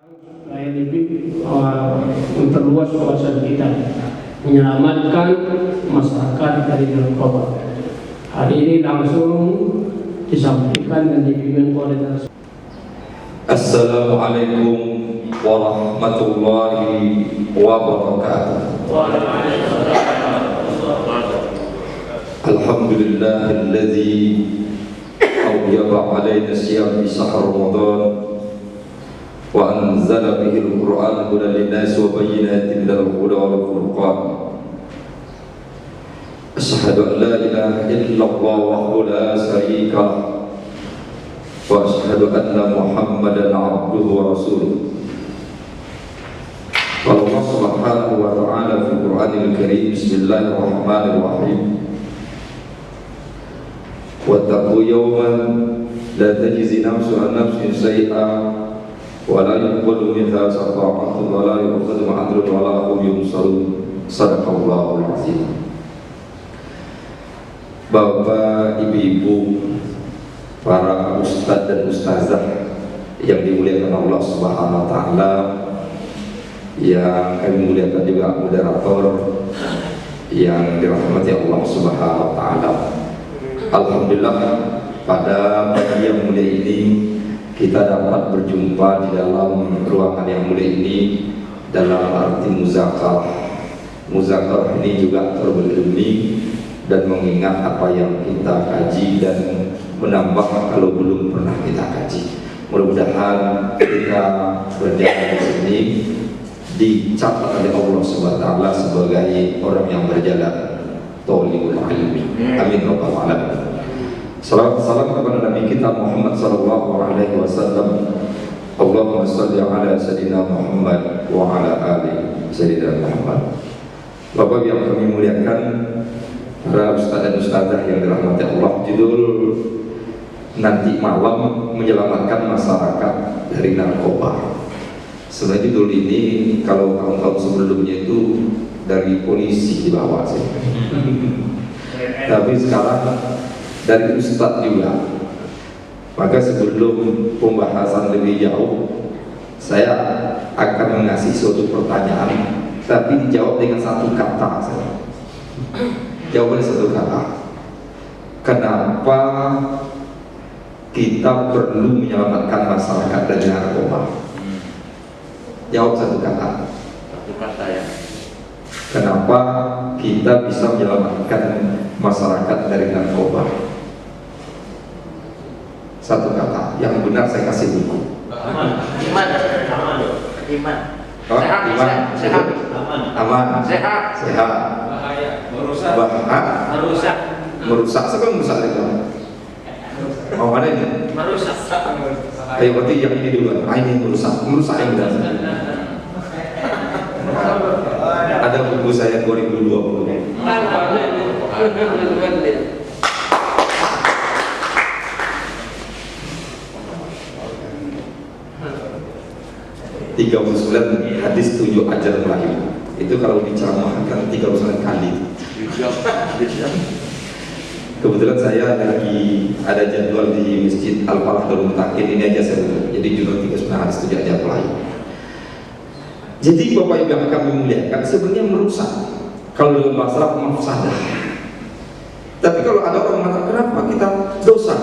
supaya lebih memperluas wawasan kita, menyelamatkan masyarakat dari narkoba. Hari ini langsung disampaikan dan dibimbing oleh Assalamualaikum warahmatullahi wabarakatuh. Alhamdulillahilladzi awjaba alaina siyam fi shahr Ramadan wa anzala bihi al-Qur'an hudan lin-nas wa bayyinatin minal huda wal furqan. Asyhadu an la ilaha illallah wahdahu la syarika lahu wa asyhadu anna Muhammadan abduhu wa rasuluh. Qala Allah subhanahu wa ta'ala fi Qur'anil Karim, bismillahirrahmanirrahim. Wattaqu yawman la tajzi nafsun an nafsin shay'an wa la yuqbalu minha shafa'atun wa la yu'khadhu ma'adrun wa la hum yunsarun. Shadaqallahul azim. Bapak, ibu-ibu, para ustadz dan ustazah yang dimuliakan Allah Subhanahu wa ta'ala, yang kami muliakan juga moderator yang dirahmati Allah Subhanahu wa ta'ala. Alhamdulillah, pada pagi yang mulia ini kita dapat berjumpa di dalam ruangan yang mulia ini dalam arti muzakarah. Muzakarah ini juga terbelumi dan mengingat apa yang kita kaji dan menambah kalau belum pernah kita kaji. Mudah-mudahan kita berjalan di sini dicatat oleh Allah Subhanahu wa ta'ala sebagai orang yang berjalan thalibul ilmi. Amin rabbal alamin. Salam kepada Nabi kita Muhammad sallallahu alaihi wasallam. Allahumma shalli ala sayyidina Muhammad wa ala ali sayyidina Muhammad. Bapak yang kami muliakan, para ustaz dan ustazah yang dirahmati Allah, judul nanti malam menyelamatkan masyarakat dari narkoba. Sebenarnya judul ini kalau tahun-tahun sebelumnya itu dari polisi dibawa sih. Tapi sekarang dari ustaz juga. Maka sebelum pembahasan lebih jauh, saya akan mengasih suatu pertanyaan, tapi dijawab dengan satu kata saja. Jawabannya satu kata. Kenapa kita perlu menyelamatkan masyarakat dari narkoba? Jawab satu kata. Satu kata ya. Kenapa kita bisa menyelamatkan masyarakat dari narkoba? Satu kata. Yang benar saya kasih buku. Iman. Sehat. Aman. Sehat. Bahaya. Merusak. Sekarang merusak itu. Mau mana ini? Merusak. Ayo berarti yang ini dulu. Ini merusak yang benar. Ada buku saya 2020. 39 hadis 7 ajar Ibrahim. Itu kalau diceramahkan 39 kali. Kebetulan saya lagi ada jadwal di Masjid Al-Falah Darul Mutakin, ini aja saya tutup. Jadi judul 39 hadis 7 ajar Ibrahim. Jadi Bapak Ibu yang kami muliakan, sebenarnya merusak kalau dalam masalah mafsadah. Tapi kalau ada orang mengatakan kenapa kita dosa,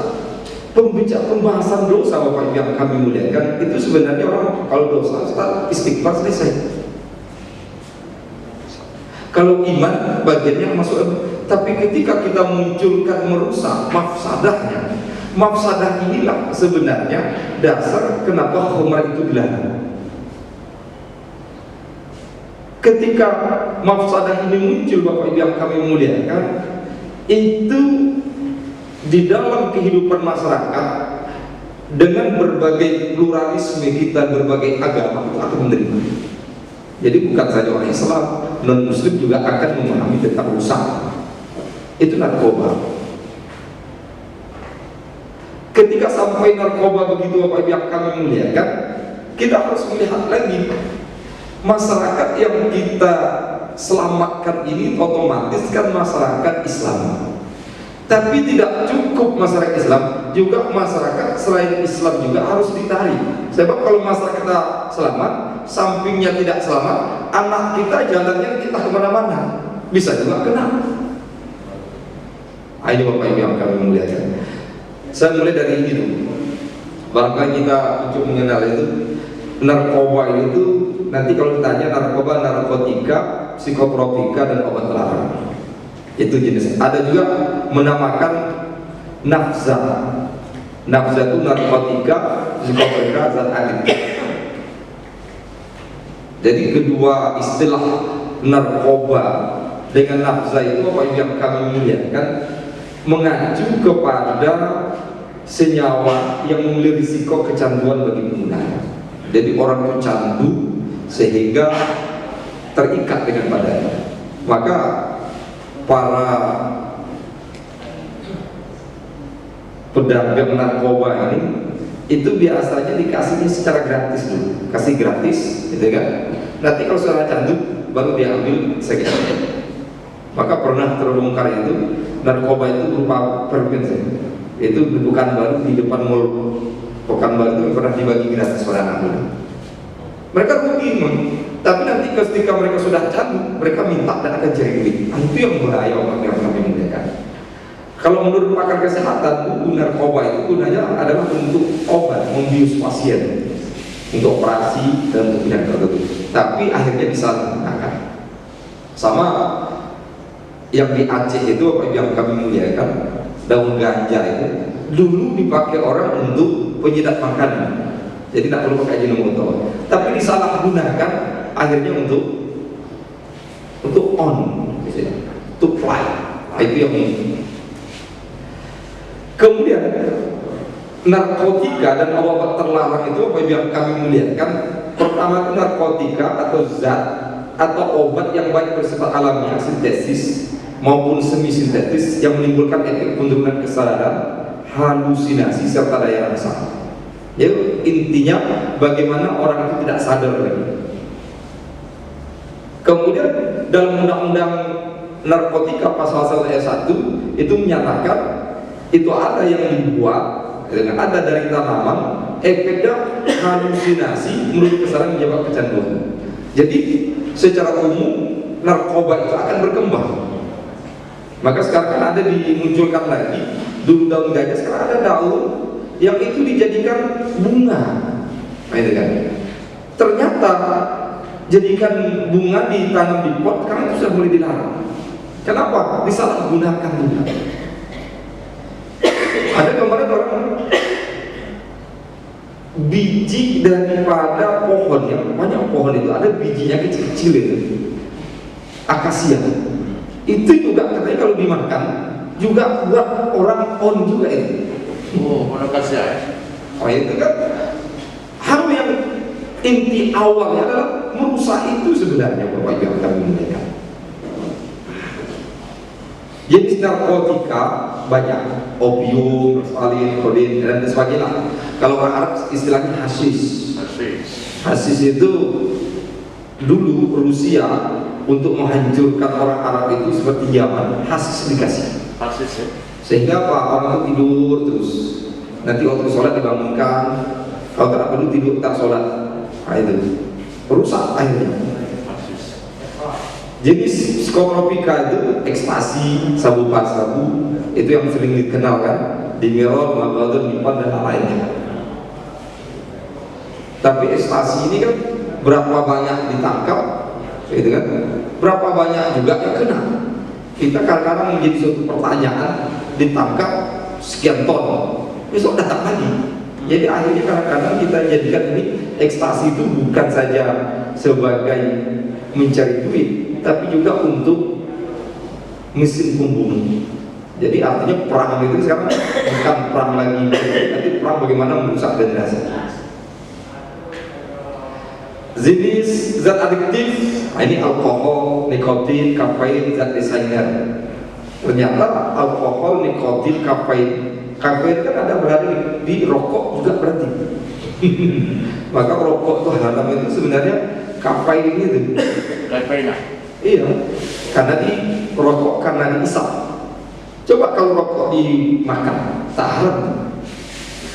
pembahasan dosa Bapak Ibu yang kami muliakan, itu sebenarnya orang kalau dosa istighfar selesai. Kalau iman bagiannya masuk, tapi ketika kita munculkan merusak mafsadahnya, mafsadah inilah sebenarnya dasar kenapa khamar itu dilarang. Ketika mafsadah ini muncul Bapak Ibu yang kami muliakan, itu di dalam kehidupan masyarakat dengan berbagai pluralisme kita, berbagai agama itu akan menerima. Jadi bukan saja orang Islam, non Muslim juga akan memahami tentang rusak. Itu narkoba. Ketika sampai narkoba begitu Bapak Ibu yang kami muliakan, kita harus melihat lagi masyarakat yang kita selamatkan ini otomatis kan masyarakat Islam. Tapi tidak cukup masyarakat Islam, juga masyarakat selain Islam juga harus ditarik. Sebab kalau masyarakat kita selamat, sampingnya tidak selamat, anak kita jalannya kita kemana-mana, bisa juga kena. Ini Bapak Ibu yang kami muliakan. Saya mulai dari ini dulu. Barangkali kita untuk mengenal itu narkoba itu nanti kalau ditanya narkoba, narkotika, psikotropika dan obat terlarang. Itu jenis. Ada juga menamakan nafza. Nafza itu narkotika, psikotropika, zat adiktif. Jadi kedua istilah narkoba dengan nafza itu apa yang kami muliakan mengacu kepada senyawa yang memiliki risiko kecanduan bagi pengguna. Jadi orang itu candu sehingga terikat dengan badannya. Maka para pedagang narkoba ini itu biasanya dikasihnya secara gratis dulu, kasih gratis, gitu kan? Nanti kalau sudah candu baru dia ambil sekian. Maka pernah terbongkar itu narkoba itu berupa permen, itu bukan baru di depan mall Pekanbaru itu pernah dibagi gratis pada anak muda. Mereka rugi, tapi nanti ketika mereka sudah candu, mereka minta dan akan cari duit. Itu yang bahaya orang yang kami muliakan. Kalau menurut pakar kesehatan, narkoba itu gunanya adalah untuk obat, membius pasien, untuk operasi dan untuk bidang tertentu. Tapi akhirnya disalahgunakan. Sama yang di Aceh itu apa yang kami muliakan, daun ganja itu dulu dipakai orang untuk penyedat makanan. Jadi tidak perlu pakai Ajinomoto, tapi disalahgunakan akhirnya untuk untuk fly. Itu yang ini. Kemudian narkotika dan obat terlarang itu apa yang kami muliakan? Pertama itu narkotika atau zat atau obat yang baik bersifat alamiah, sintesis maupun semi sintetis yang menimbulkan efek penurunan kesadaran, halusinasi serta daya rasa. Jadi intinya bagaimana orang itu tidak sadar lagi. Kemudian dalam undang-undang narkotika pasal 1 ayat 1 itu menyatakan itu ada yang dibuat dengan ada dari tanaman, efeknya halusinasi menurut kesadaran menyebabkan kecanduan. Jadi secara umum narkoba itu akan berkembang. Maka sekarang kan ada dimunculkan lagi dulu daun ganja, sekarang ada daun yang itu dijadikan bunga. Nah, itu kan. Ternyata jadikan bunga ditanam di pot karena itu sudah mulai dilarang. Kenapa? Disalahgunakan juga. Ada kemarin orang biji daripada pohon yang banyak pohon itu ada bijinya kecil-kecil itu, akasia. Itu juga katanya kalau dimakan juga buat orang on juga itu. Oh, akasia ya. Oh itu kan hal yang inti awalnya adalah merusak itu sebenarnya Bapak Ibu yang kami muliakan. Jenis narkotika banyak, opium, ritalin, kodin dan sebagainya. Kalau orang Arab istilahnya hasis. Hasis itu dulu Rusia untuk menghancurkan orang Arab itu seperti Yaman, hasis dikasih. Hasis ya. Sehingga apa? Orang itu tidur terus. Nanti waktu sholat dibangunkan. Kalau tak perlu tidur tak sholat. Nah, itu rusak akhirnya. Jenis psikotropika itu ekstasi, sabu-sabu, itu yang sering dikenal kan, dimerol, mabalon, nipan dan lainnya. Tapi ekstasi ini kan berapa banyak ditangkap, gitu kan? Berapa banyak juga yang kena. Kita kadang-kadang menjadi suatu pertanyaan, ditangkap sekian ton, besok datang lagi. Jadi akhirnya kadang-kadang kita jadikan ini ekstasi itu bukan saja sebagai mencari duit, tapi juga untuk mesin pembunuh. Jadi artinya perang itu sekarang bukan perang lagi, tapi perang bagaimana merusak generasi. Jenis zat adiktif, ini alkohol, nikotin, kafein, zat designer. Ternyata alkohol, nikotin, kafein kan ada berada di rokok juga berarti. Maka rokok itu haram itu sebenarnya kafein itu. Kafein. Iya, karena di rokok karena diisap. Coba kalau rokok dimakan, tak haram.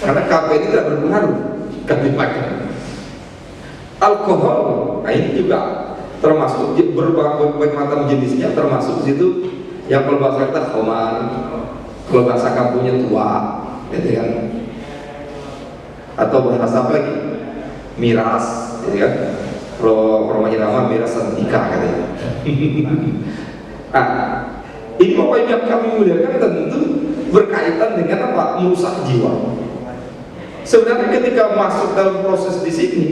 Karena kafein itu tidak berpengaruh kalau dimakan. Alkohol, nah ini juga termasuk berbagai macam jenisnya, termasuk situ yang kalau bahasa kita khamar, kalau bahasa kampungnya tua, gitu kan? Atau bahasa apa lagi? Miras, gitu kan? Kalau orang Irama miras santika katanya. Ini Bapak yang kami muliakan tentu berkaitan dengan apa? Merusak jiwa. Sebenarnya ketika masuk dalam proses di sini,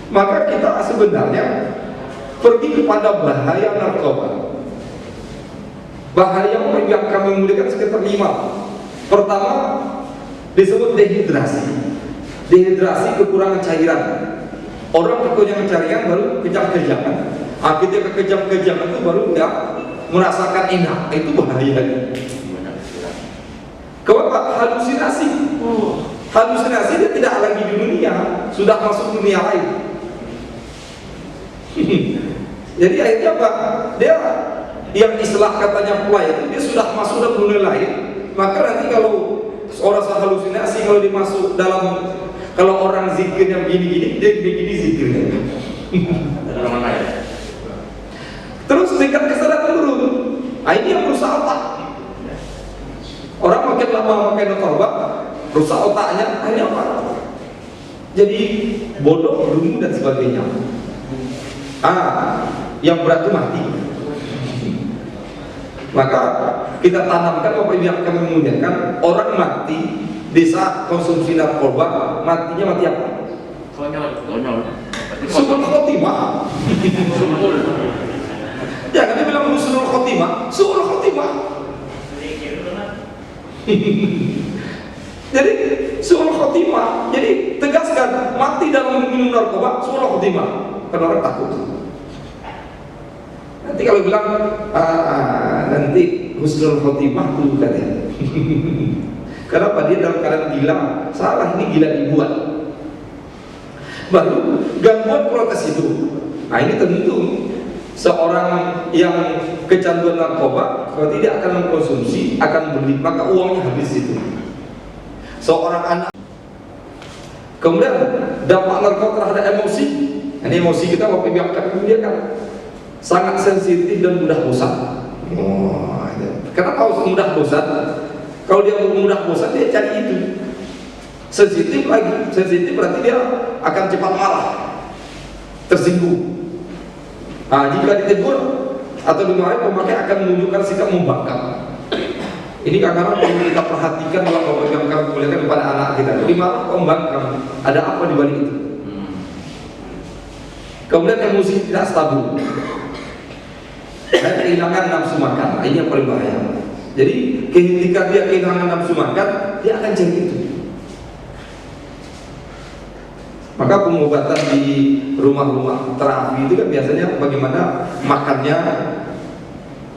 maka kita sebenarnya pergi kepada bahaya narkoba. Bahaya yang kami muliakan sekitar 5. Pertama disebut dehidrasi. Dehidrasi, kekurangan cairan. Orang kekurangan cairan baru kejang-kejangan. Ketika kejang-kejangan itu baru tidak merasakan enak. Itu bahaya. Kenapa? Halusinasi. Halusinasi dia tidak lagi di dunia, sudah masuk dunia lain. Jadi akhirnya apa? Dia yang istilah katanya play itu dia sudah masuk dalam dunia lain. Maka nanti kalau orang halusinasi, kalau dimasuk dalam, kalau orang zikir yang begini-gini, dia begini zikirnya. Terus tingkat kesadaran turun. Ini yang merusak otak. Orang makin lama makin narkoba, rusak otaknya, akhirnya apa? Jadi bodoh, dungu dan sebagainya. Yang berat itu mati. Maka kita tanamkan apa yang kami muliakan, orang mati di saat konsumsi narkoba, matinya mati apa? Konyol. Suul khotimah. Jangan dibilang husnul khotimah, suul khotimah. Jadi suul khotimah. Jadi tegaskan, mati dalam minum narkoba, suul khotimah. Karena orang takut. Nanti kalau bilang nanti husnul khotimah itu katanya. Kenapa dia dalam keadaan gila? Salah, ini gila dibuat. Baru gangguan protes itu. Ini tentu seorang yang kecanduan narkoba kalau tidak akan mengkonsumsi, akan beli, maka uangnya habis itu. Seorang anak, kemudian dampak narkoba terhadap emosi. Ini emosi kita waktu yang dia kan sangat sensitif dan mudah bosan. Karena kalau mudah bosan, kalau dia mudah bosan dia cari itu. Sensitif lagi, sensitif berarti dia akan cepat marah, tersinggung. Jika ditegur atau dimarahi, pemakai akan menunjukkan sikap membangkang. Ini kadang-kadang perlu kita perhatikan kalau yang kami muliakan kepada anak kita. Dimarah kok membangkang, ada apa di balik itu? Kemudian emosi tidak stabil. Dan kehilangan nafsu makan, ini yang paling bahaya. Jadi ketika dia kehilangan nafsu makan, dia akan jadi itu. Maka pengobatan di rumah-rumah terapi itu kan biasanya bagaimana makannya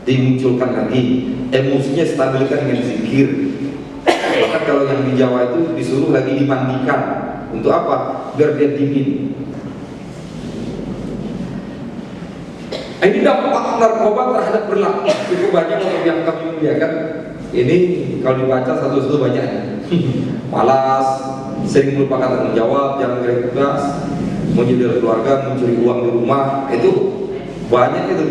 dimunculkan lagi, emosinya stabilkan dengan zikir. Maka kalau yang di Jawa itu disuruh lagi dimandikan. Untuk apa? Biar dia dingin. Ini dampak narkoba terhadap perilaku cukup banyak orang yang kami muliakan. Ini kalau dibaca satu-satu banyak. Malas, sering melupakan tanggung jawab, jangan tugas, menyindir keluarga, mencuri uang di rumah, itu banyak itu.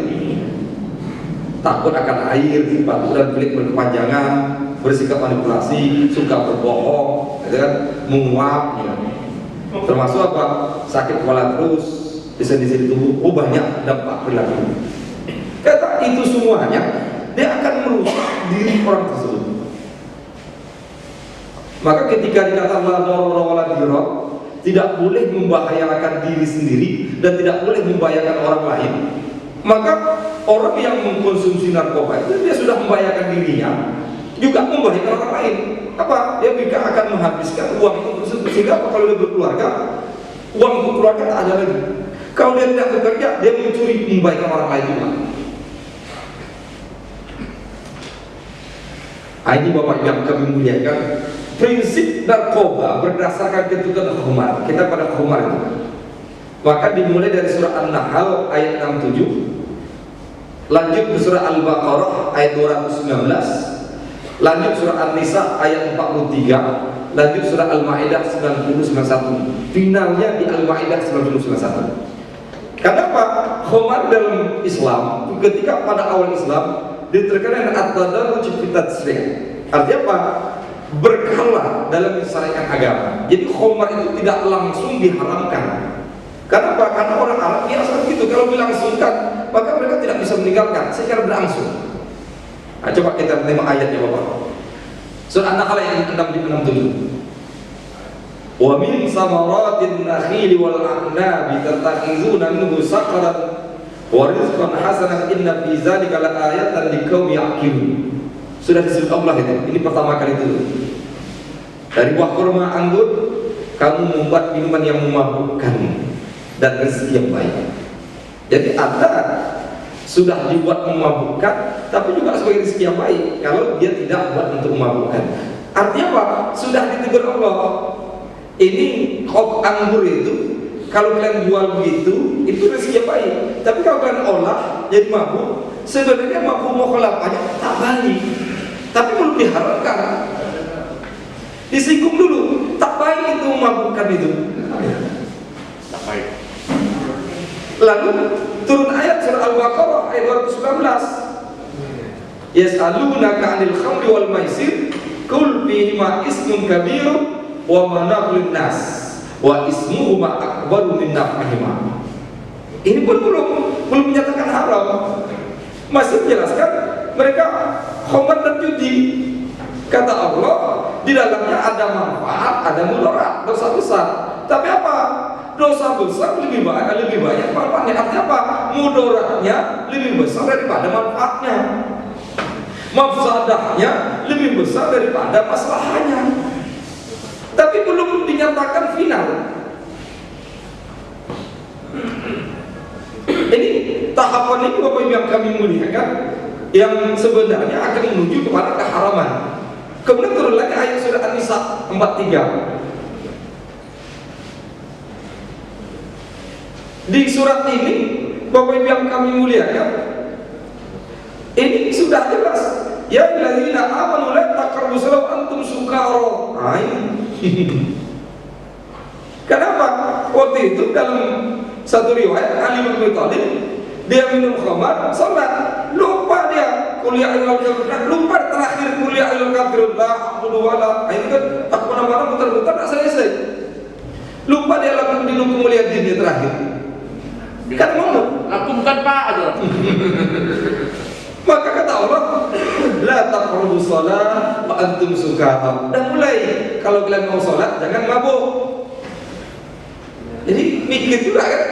Takut akan air, batuk dan pelik berkepanjangan, bersikap manipulasi, suka berbohong, gitu kan, menguap, ya. Termasuk apa? Sakit kepala terus, di sendi-sendi tubuh, banyak dampak perilaku. Kata itu semuanya, dia akan merusak diri orang tersebut. Maka ketika dikatakan la darara wala dirar, tidak boleh membahayakan diri sendiri dan tidak boleh membahayakan orang lain. Maka orang yang mengkonsumsi narkoba itu dia sudah membahayakan dirinya, juga membahayakan orang lain. Apa? Dia juga akan menghabiskan uang itu sehingga kalau dia berkeluarga, uang untuk keluarga tak ada lagi. Kalau dia tidak bekerja, dia mencuri, membahayakan orang lain juga. Ini Bapak yang kami muliakan. Prinsip narkoba berdasarkan ketentuan khumar. Kita pada khumar itu. Maka dimulai dari surah An-Nahl ayat 67, lanjut ke surah Al-Baqarah ayat 219, Lanjut surah An-Nisa ayat 43, lanjut surah Al-Maidah 90-91. Finalnya di Al-Maidah 90-91. Kenapa? Khamar dalam Islam ketika pada awal Islam diterkenal at-tadarruj fi tasrih. Artinya apa? Berkala dalam syariat agama. Jadi khamar itu tidak langsung diharamkan. Kenapa? Karena orang Arab biasa begitu, kalau dilangsungkan maka mereka tidak bisa meninggalkan secara berangsur. Nah, coba kita terima ayatnya Bapak. Surah An-Nahl ayat 67. Wa min samaratin nakhili wal a'nabi tattakhizuna minhu sakaran wa rizqan hasanan inna fi dzalika laayatan liqaumin ya'qilun. Sudah disebut Allah itu. Ini pertama kali dulu. Dari buah kurma anggur kamu membuat minuman yang memabukkan dan rezeki yang baik. Jadi ada sudah dibuat memabukkan, tapi juga sebagai rezeki yang baik kalau dia tidak buat untuk memabukkan. Artinya apa? Sudah ditegur Allah. Ini kok anggur itu kalau kalian jual begitu itu rezeki yang baik. Tapi kalau kalian olah jadi mabuk, sebenarnya mabuk mau kelapanya tak baik. Tapi belum diharapkan. Disinggung dulu, tak baik itu memabukkan itu. Tak baik. Lalu turun ayat surah Al-Baqarah ayat 219. Yas'alunaka 'anil khamri wal maisir qul fihima ismun kabir wa manafi'un nas wa ismuhuma akbaru min naf'ihima. Ini pun belum menyatakan haram. Masih menjelaskan mereka khamr dan judi. Kata Allah, di dalamnya ada manfaat, ada mudarat, dosa besar. Tapi apa? Dosa besar lebih banyak manfaatnya. Artinya apa? Mudaratnya lebih besar daripada manfaatnya. Mafsadahnya lebih besar daripada masalahnya. Tapi belum dinyatakan final. Ini tahapan ini Bapak Ibu yang kami muliakan, yang sebenarnya akan menuju kepada keharaman. Kemudian turun lagi ayat surah An-Nisa 43. Di surat ini Bapak Ibu yang kami muliakan, ini sudah jelas. Ya alladzina amanu la taqrabu shalah antum sukara. Kenapa? Waktu itu dalam satu riwayat Ali bin Abi Thalib dia minum khamar, salat, lupa dia kuliah ayyuhal kafirun, lupa terakhir kuliah ayyuhal kafirun la a'budu wala. Itu kan tak mana-mana muter-muter tak selesai. Lupa dia lakukan di kemuliaan dia terakhir. Kan ngomong, Aku bukan Pak aja. maka kata Allah, la taqrabu shalah wa antum sukara. Dan mulai kalau kalian mau salat jangan mabuk. Jadi mikir juga kan.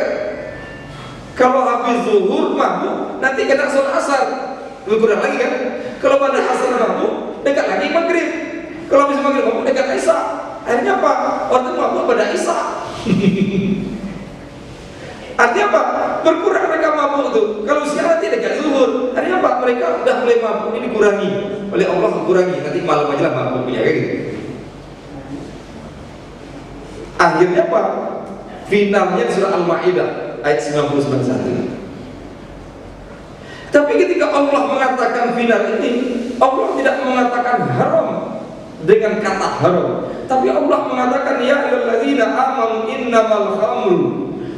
Kalau habis zuhur mabuk, nanti kena salat asar. Lebih kurang lagi kan. Kalau pada asar mabuk, dekat lagi maghrib. Kalau habis maghrib mabuk, dekat isya. Akhirnya apa? Orang mabuk pada isya. Artinya apa? Berkurang mereka mabuk itu. Kalau siang nanti dekat zuhur. Artinya apa? Mereka sudah mulai mabuk ini dikurangi oleh Allah, kurangi. Nanti malam aja lah mabuknya kayak gitu. Akhirnya apa? Finalnya surah Al-Maidah ayat 90-91. Tapi ketika Allah mengatakan final ini, Allah tidak mengatakan haram dengan kata haram, tapi Allah mengatakan ya ayyuhalladzina amanu innamal khamru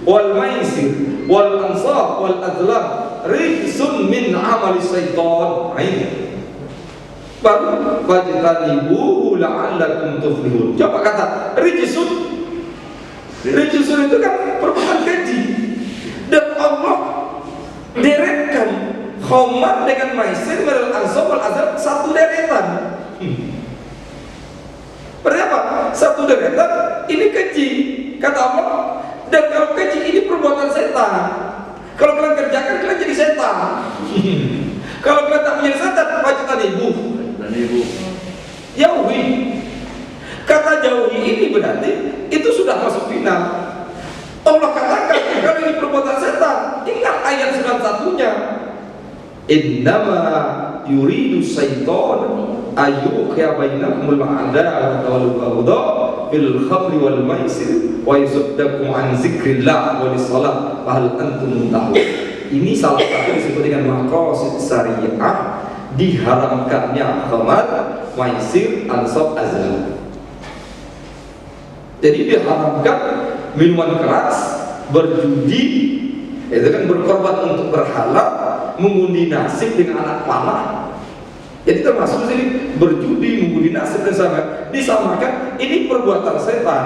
wal maisir wal ansab wal azlam rijsun min amali syaitan. Baru fajtanibuhu la'allakum tuflihun. Coba kata rijsun. Rijsun itu kan perbuatan keji. Dan Allah deretkan khamar dengan maisir wal ansab wal azlam satu deretan. Berarti apa? Satu deretan ini keji. Kata Allah, dan kalau keji ini perbuatan setan. Kalau kalian kerjakan, kalian jadi setan. Kalau kalian tak menjadi setan, wajibkan ibu. Dan ibu. Jauhi. Kata jauhi ini berarti itu sudah masuk final. Allah katakan kalau ini perbuatan setan, ingat ayat 91-nya. Innama yuridu syaitan ayyuqya bainakumul adawata wal baghdha bil khamri wal maisir wa yasuddakum an zikrillah wa lis-shalah fa hal antum muntahun. Ini salah satu disebut dengan maqasid syariah diharamkannya khamar, maisir, ansab, azlam. Jadi diharamkan minuman keras, berjudi, itu kan berkorban untuk berhala, mengundi nasib dengan anak panah. Jadi termasuk sini berjudi, mengundi nasib dan sama disamakan. Ini perbuatan setan.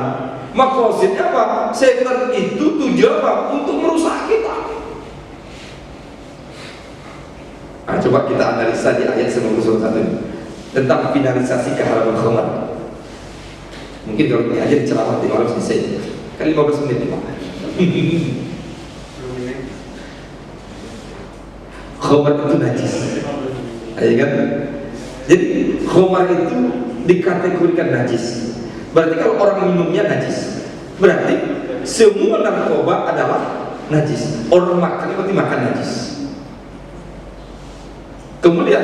Maksudnya apa? Setan itu tujuan apa? Untuk merusak kita. Nah, coba kita analisa di ayat 91 tentang finalisasi keharaman khamar. Mungkin kalau ini aja ceramah di malam selesai. Kan 15 menit Pak. Khamar itu najis. Ya kan? Jadi khamar itu dikategorikan najis. Berarti kalau orang minumnya najis. Berarti semua narkoba adalah najis. Orang makan berarti makan najis. Kemudian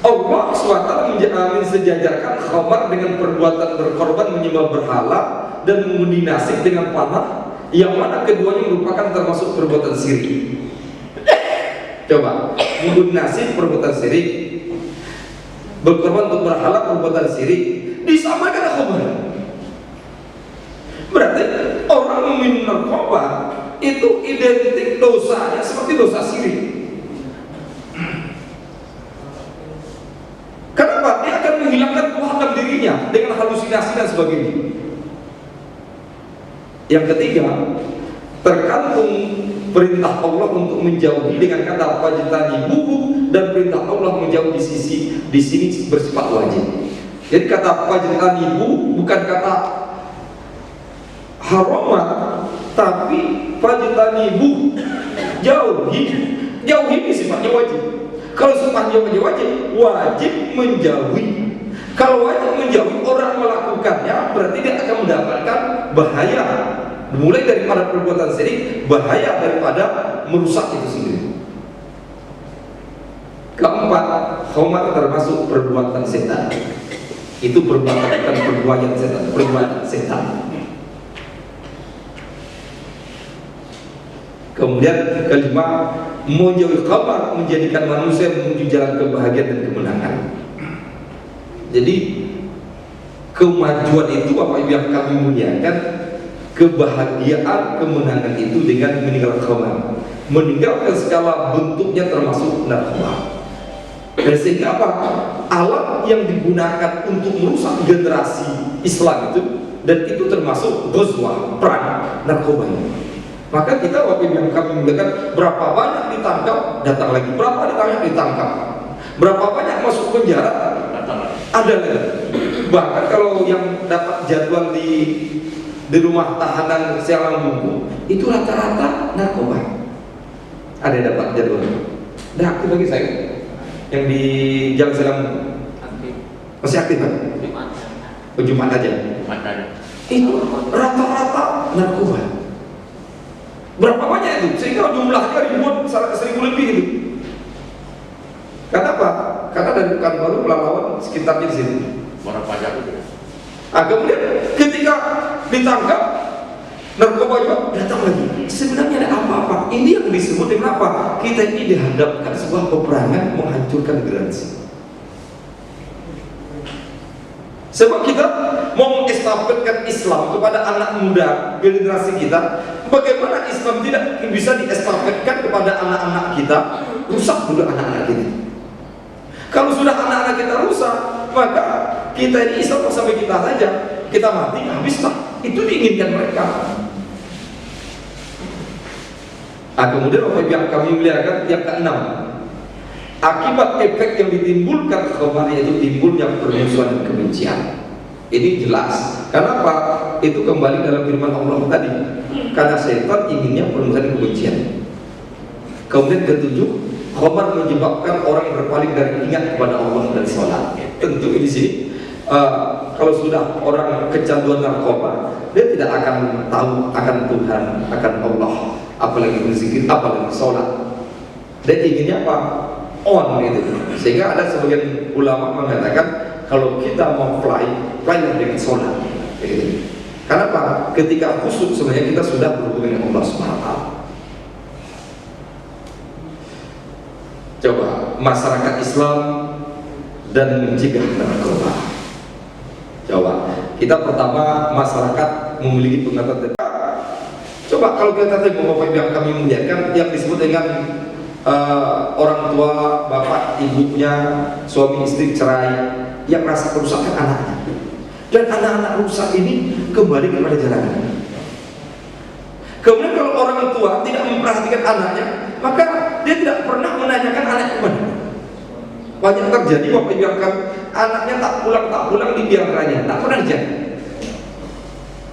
Allah SWT mensejajarkan khamar dengan perbuatan berkorban, menyembah berhala dan mengundi nasib dengan panah, yang mana keduanya merupakan termasuk perbuatan syirik. Coba, mengundi nasib perbuatan syirik, berkorban untuk berhala perbuatan syirik, disamakan khamar. Berarti orang meminum narkoba itu identik dosanya seperti dosa syirik. Kenapa? Dia akan menghilangkan Tuhan dalam dirinya dengan halusinasi dan sebagainya. Yang ketiga, tergantung perintah Allah untuk menjauhi dengan kata fajtanibuhu, dan perintah Allah menjauh di sini bersifat wajib. Jadi kata fajtanibu bukan kata haramat, tapi fajtanibu, jauhi. Jauhi ini sifatnya wajib. Kalau sifatnya wajib menjauhi. Kalau wajib menjauhi, orang melakukannya berarti dia akan mendapatkan bahaya. Mulai daripada perbuatan syirik, bahaya daripada merusak itu sendiri. Keempat, khamar termasuk perbuatan setan. Itu perbuatan setan, perbuatan setan. Kemudian kelima, menjauhi khamar menjadikan manusia menuju jalan kebahagiaan dan kemenangan. Jadi kemajuan itu Bapak Ibu yang kami muliakan, kebahagiaan, kemenangan itu dengan meninggalkan khamar, meninggalkan segala bentuknya termasuk narkoba. Dan sehingga apa? Alat yang digunakan untuk merusak generasi Islam itu, dan itu termasuk ghazwah, perang narkoba ini. Maka kita waktu yang kami muliakan, berapa banyak ditangkap, datang lagi, berapa ditangkap, berapa banyak masuk penjara, ada lagi. Bahkan kalau yang dapat jadwal di rumah tahanan Sialang Bungku, itu rata-rata narkoba. Ada yang dapat jadwal. Nah, aktif bagi saya yang di Jalan Sialang Bungku masih aktif kan? Jumat aja. Itu rata-rata narkoba. Berapa banyak itu? Sehingga jumlahnya ribuan, 1000 lebih itu. Kenapa? Karena dari Pekanbaru Pelalawan sekitarnya di sini. Orang pajak itu. Nah, kemudian ketika ditangkap narkoba juga datang lagi. Sebenarnya ada apa-apa? Ini yang disebut dengan apa? Kita ini dihadapkan sebuah peperangan menghancurkan generasi. Sebab kita mau mengestafetkan Islam kepada anak muda generasi kita. Bagaimana Islam tidak bisa diestafetkan kepada anak-anak kita? Rusak dulu anak-anak kita. Kalau sudah anak-anak kita rusak, maka kita ini Islam sampai kita saja, kita mati, habislah. Itu diinginkan mereka. Nah, kemudian Bapak yang kami muliakan, yang keenam, akibat efek yang ditimbulkan khamar, yaitu timbulnya permusuhan dan kebencian. Ini jelas. Kenapa? Itu kembali dalam firman Allah tadi. Karena setan inginnya permusuhan dan kebencian. Kemudian ketujuh, khamar menyebabkan orang yang berpaling dari ingat kepada Allah dan sholat. Tentu di sini kalau sudah orang kecanduan narkoba, dia tidak akan tahu akan Tuhan, akan Allah, apalagi berzikir, apalagi sholat. Dia inginnya apa? On gitu. Sehingga ada sebagian ulama mengatakan kalau kita mau fly dengan sholat gitu. Kenapa? Ketika khusyuk sebenarnya kita sudah berhubungan dengan Allah SWT. Coba masyarakat Islam dan mencegah narkoba. Coba kita pertama masyarakat memiliki pengetahuan. Coba kalau kita tengok Bapak Ibu yang kami muliakan, yang disebut dengan orang tua, bapak, ibunya, suami istri cerai, yang merasa kerusakan anaknya, dan anak-anak rusak ini kembali kepada jalan. Kemudian kalau orang tua tidak memperhatikan anaknya, maka dia tidak pernah menanyakan anaknya kemana. Banyak terjadi Bapak Ibu yang kami, anaknya tak pulang dibiarkannya, tak pernah jadi.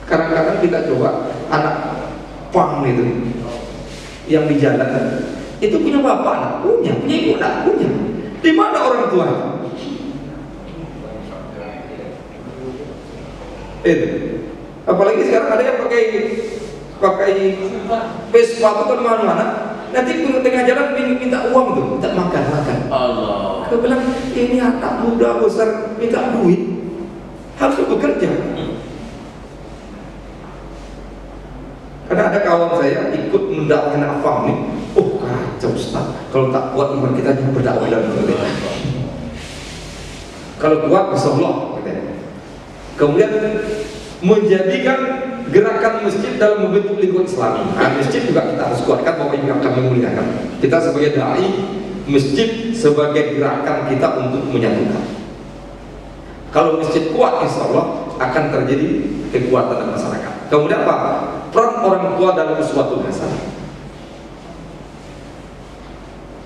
Kadang-kadang kita coba anak pang itu yang di jalan itu punya bapak anak punya ibu anak punya. Di mana orang tua? Apalagi sekarang ada yang pakai Vespa atau kemana-mana, nanti di tengah jalan minta uang tuh, minta makan. Allah. Aku bilang ini anak muda besar minta duit, harus bekerja. Karena ada kawan saya ikut mendakwahkan Afam nih, oh kacau Ustaz, kalau tak kuat iman kita hanya berdakwah dalam dunia. Kalau kuat Rasulullah. Kemudian menjadikan gerakan masjid dalam membentuk lingkungan Islami. Nah, masjid juga kita harus kuatkan, Bapak Ibu yang kami muliakan. Kita sebagai dai, masjid sebagai gerakan kita untuk menyatukan. Kalau masjid kuat, insya Allah akan terjadi kekuatan dalam masyarakat. Kemudian apa? Peran orang tua dalam suatu hasanah.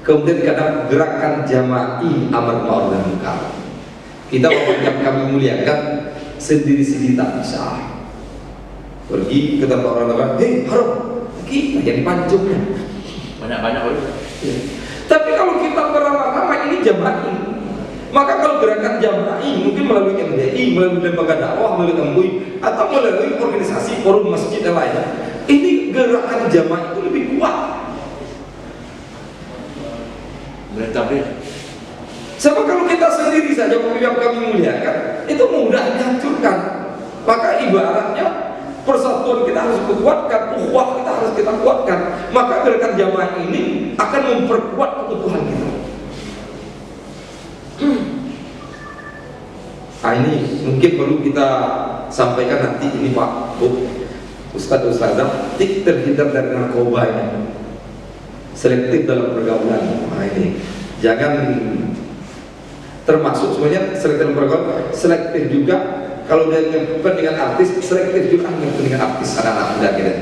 Kemudian kadang gerakan jama'i amar ma'ruf nahi munkar. Kita Bapak Ibu yang kami muliakan, sendiri-sendiri tak bisa. Pergi ke tempat orang-orang, hei haram, kita jadi pancungnya. Banyak-banyak loh. Ya. Tapi kalau kita beramai-ramai ini jama'i, maka kalau gerakan jama'i mungkin melalui MDI, melalui lembaga dakwah, melalui MUI, atau melalui organisasi forum masjid dan lain, ini gerakan jama'i itu lebih kuat. Bertablik. Sebab kalau kita sendiri saja yang kami muliakan, itu mudah dihancurkan. Maka ibaratnya persatuan kita harus kuatkan, ukhuwah kita harus kita kuatkan. Maka gerakan jamaah ini akan memperkuat keutuhan kita. Nah ini mungkin perlu kita sampaikan nanti ini Pak Ustadzah, tik terhindar dari narkoba ini, selektif dalam pergaulan. Nah ini jangan, termasuk semuanya selektif dalam pergaulan, selektif juga kalau dia nyebut dengan artis, selektif juga nyebut dengan artis anak-anak muda kita.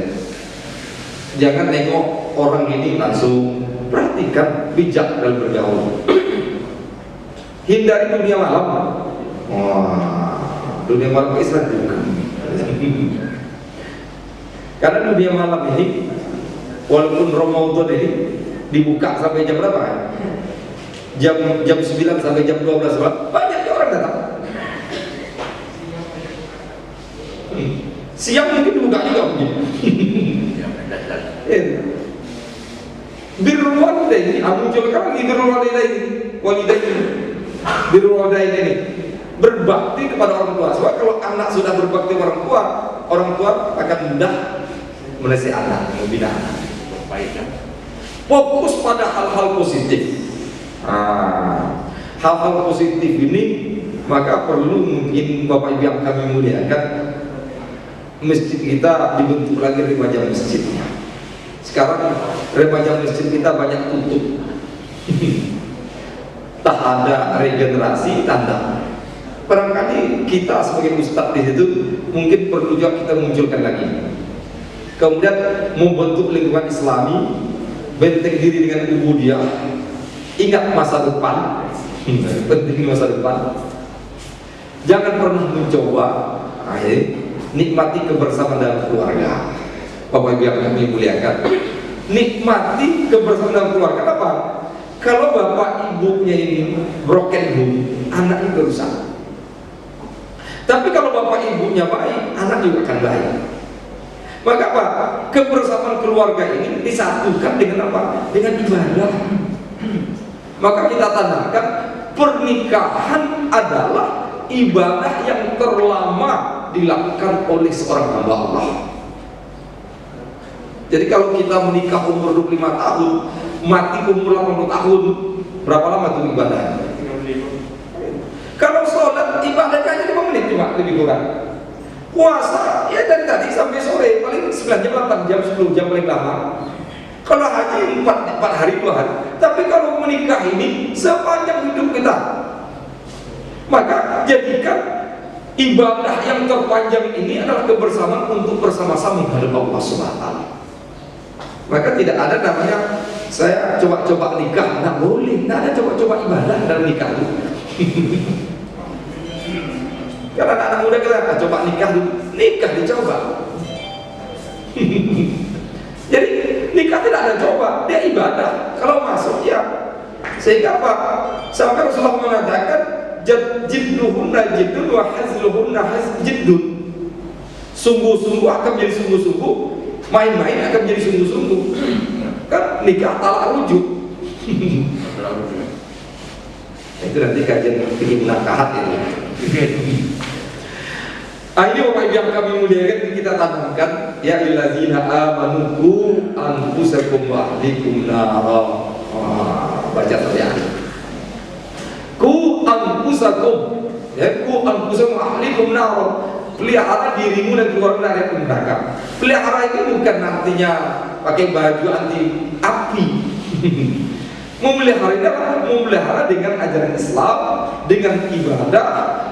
Jangan nengok orang ini langsung, perhatikan, bijak dalam bergaul. Hindari dunia malam. Wah, dunia malam Islam juga. Karena dunia malam ini, walaupun Ramadan ini dibuka sampai jam berapa? Jam 9 sampai jam 12 banyak orang datang. Siang mungkin dibuka juga mungkin. Birrul walidain, muncul kan birrul walidain ini berbakti kepada orang tua. Sebab kalau anak sudah berbakti kepada orang tua akan mudah menasihati anak, membina anak. Baik ya. Fokus pada hal-hal positif. Hal-hal positif ini maka perlu mungkin Bapak Ibu yang kami muliakan, masjid kita dibentuk lagi remaja masjidnya. Sekarang remaja masjid kita banyak tutup. Tak ada regenerasi tanda. Barangkali kita sebagai ustadz di situ mungkin perlu juga kita munculkan lagi. Kemudian membentuk lingkungan Islami, benteng diri dengan ubudiyah. Ingat masa depan, penting masa depan. Jangan pernah mencoba, nikmati kebersamaan dalam keluarga. Bapak Ibu yang kami muliakan, nikmati kebersamaan dalam keluarga. Apa? Kalau bapak ibunya ini broken home, anaknya berusaha. Tapi kalau bapak ibunya baik, anak juga akan baik. Maka apa? Kebersamaan keluarga ini disatukan dengan apa? Dengan ibadah. Maka kita tanamkan pernikahan adalah ibadah yang terlama dilakukan oleh seorang hamba Allah. Jadi kalau kita menikah umur 25 tahun, mati umur 80 tahun, Berapa lama tuh ibadah? Kalau sholat ibadahnya hanya 5 menit cuma lebih kurang. Puasa ya dari tadi sampai sore paling 9 jam, 8 jam, 10 jam paling lama. Kalau haji 4 hari 2 hari. Tapi kalau menikah ini sepanjang hidup kita. Maka jadikan ibadah yang terpanjang ini adalah kebersamaan untuk bersama-sama menghadap Allah Subhanahu wa taala. Maka tidak ada namanya saya coba-coba nikah, nggak boleh, nggak ada coba-coba ibadah dalam nikah itu. Karena anak muda kita coba nikah dulu, nikah dicoba. Jadi nikah tidak ada coba, dia ibadah. Kalau masuk ya, sehingga apa? Sampai Rasulullah mengatakan jidduhunna jiddun wa hazluhunna jiddun. Sungguh-sungguh akan menjadi sungguh-sungguh, main-main akan menjadi sungguh-sungguh. Kan nikah talak rujuk. Itu nanti kajian bikin nakahat itu. Ini Bapak Ibu yang kami muliakan, kita tanamkan ya illazina amanu qu anfusakum wa ahlikum nara. Baca saja. Qu anfusakum, ya qu anfusakum wa ahlikum nara. Pelihara dirimu dan keluarga dari neraka. Pelihara itu bukan artinya pakai baju anti api. Memelihara adalah memelihara dengan ajaran Islam, dengan ibadah,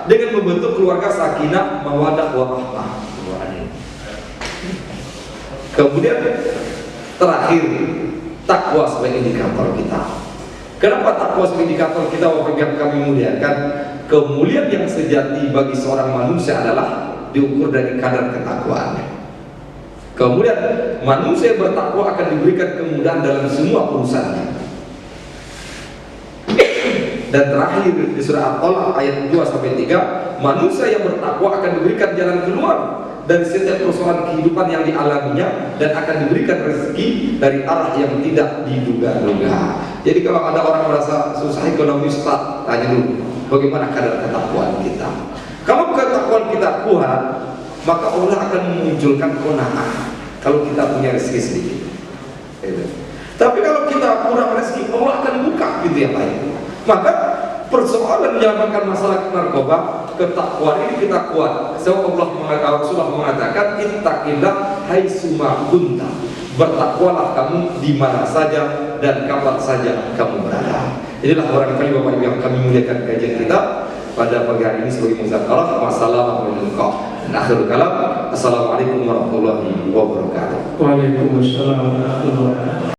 dengan membentuk keluarga sakinah, mawaddah, warahmah. Kemudian terakhir, takwa sebagai indikator kita. Kenapa takwa sebagai indikator kita? Bapak yang kami muliakan, kemuliaan yang sejati bagi seorang manusia adalah diukur dari kadar ketakwaannya. Kemudian manusia bertakwa akan diberikan kemudahan dalam semua urusannya. Dan terakhir di surah At-Talaq ayat 2-3, manusia yang bertakwa akan diberikan jalan keluar dari setiap persoalan kehidupan yang dialaminya dan akan diberikan rezeki dari arah yang tidak diduga-duga. Jadi kalau ada orang merasa susah ekonomi, Ustaz, tanya dulu bagaimana kadar ketakwaan kita. Kalau ketakwaan kita kuat, maka Allah akan memunculkan qanaah kalau kita punya rezeki sedikit. Tapi kalau kita kurang rezeki, Allah akan buka pintu yang lain. Maka persoalan menyelamatkan masalah narkoba, ketakwaan ini kita kuat. Sebab Rasulullah mengatakan, ittaqillah haitsuma kunta. Bertakwalah kamu di mana saja dan kapan saja kamu berada. Inilah barangkali Bapak Ibu yang kami muliakan kajian kita pada pagi hari ini sebagai muzakarah. Akhirul kalam. Assalamualaikum warahmatullahi wabarakatuh. Waalaikumsalam warahmatullahi wabarakatuh.